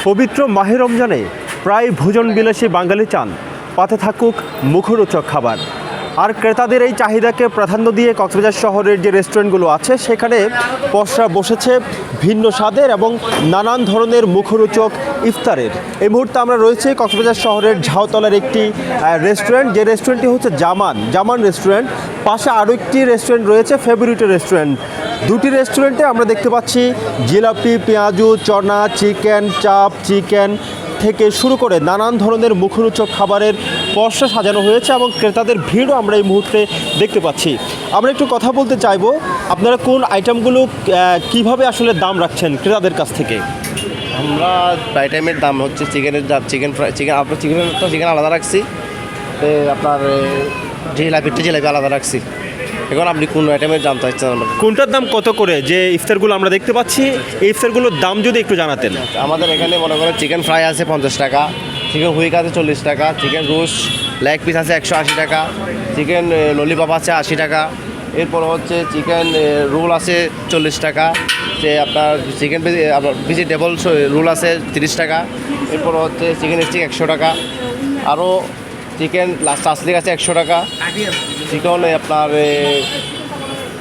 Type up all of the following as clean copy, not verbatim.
পবিত্র মাহে রমজানে প্রায় ভোজন বিলাসী বাঙালি চান পাতে থাকুক মুখরোচক খাবার। আর ক্রেতাদের এই চাহিদাকে প্রাধান্য দিয়ে কক্সবাজার শহরের যে রেস্টুরেন্টগুলো আছে সেখানে পসরা বসেছে ভিন্ন স্বাদের এবং নানান ধরনের মুখরোচক ইফতারের। এই মুহূর্তে আমরা রয়েছি কক্সবাজার শহরের ঝাউতলার একটি রেস্টুরেন্ট, যে রেস্টুরেন্টটি হচ্ছে জামান রেস্টুরেন্ট। পাশে আরও একটি রেস্টুরেন্ট রয়েছে ফেভারিট রেস্টুরেন্ট। দুটি রেস্টুরেন্টে আমরা দেখতে পাচ্ছি জিলাপি, পেঁয়াজু, চনা, চিকেন চাপ, চিকেন থেকে শুরু করে নানান ধরনের মুখরোচক খাবারের পসরা সাজানো হয়েছে এবং ক্রেতাদের ভিড়ও আমরা এই মুহূর্তে দেখতে পাচ্ছি। আমরা একটু কথা বলতে চাইবো, আপনারা কোন আইটেমগুলো কিভাবে আসলে দাম রাখছেন ক্রেতাদের কাছ থেকে? আমরা আইটেমের দাম হচ্ছে চিকেনের দাম, চিকেন ফ্রাই, আপনার চিকেন আলাদা রাখছি, আপনার জিলাপি আলাদা রাখছি। এখন আপনি কোন আইটেমের দাম চাইছেন? কোনটার দাম কত করে? যে ইফতারগুলো আমরা দেখতে পাচ্ছি এই ইফতারগুলোর দাম যদি একটু জানাতেন। আমাদের এখানে মনে করেন চিকেন ফ্রাই আছে 50 টাকা, চিকেন হুইক আছে 40 টাকা, চিকেন রোস্ট লেগ পিস আছে 180 টাকা, চিকেন ললিপপ আছে 80 টাকা, এরপর হচ্ছে চিকেন রোল আছে 40 টাকা, যে আপনার চিকেন ভেজিটেবল রোল আছে 30 টাকা, এরপর হচ্ছে চিকেন স্টিক 100 টাকা, আরও চিকেন চাসলিক আছে 100 টাকা, চিকেন আপনার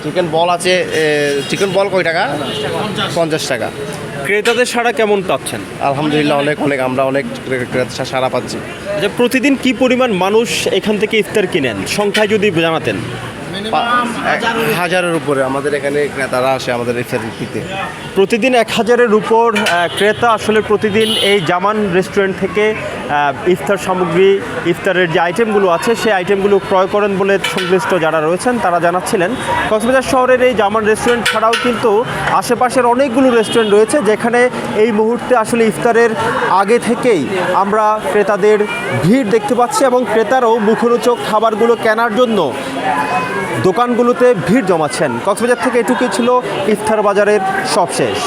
চিকেন বল আছে, চিকেন বল কয় টাকা? 50 টাকা। ক্রেতাদের সাড়া কেমন পাচ্ছেন? আলহামদুলিল্লাহ অনেক আমরা অনেক সাড়া পাচ্ছি। যে প্রতিদিন কি পরিমাণ মানুষ এখান থেকে ইফতার কিনেন সংখ্যায় যদি জানাতেন? 1000-এর উপরে আমাদের এখানে ক্রেতারা আসে আমাদের ইফতার দিতে। প্রতিদিন 1000-এর উপর ক্রেতা আসলে প্রতিদিন এই জামান রেস্টুরেন্ট থেকে ইফতার সামগ্রী, ইফতারের যে আইটেমগুলো আছে সেই আইটেমগুলো ক্রয় করেন বলে সংশ্লিষ্ট যারা রয়েছেন তারা জানাচ্ছিলেন। কক্সবাজার শহরের এই জামান রেস্টুরেন্ট ছাড়াও কিন্তু আশেপাশের অনেকগুলো রেস্টুরেন্ট রয়েছে যেখানে এই মুহূর্তে আসলে ইফতারের আগে থেকেই আমরা ক্রেতাদের ভিড় দেখতে পাচ্ছি এবং ক্রেতারাও মুখরোচক খাবারগুলো কেনার জন্য দোকানগুলোতে ভিড় জমাচ্ছেন। কক্সবাজার থেকে এটুকুই ছিল ইফতার বাজারের সবশেষ।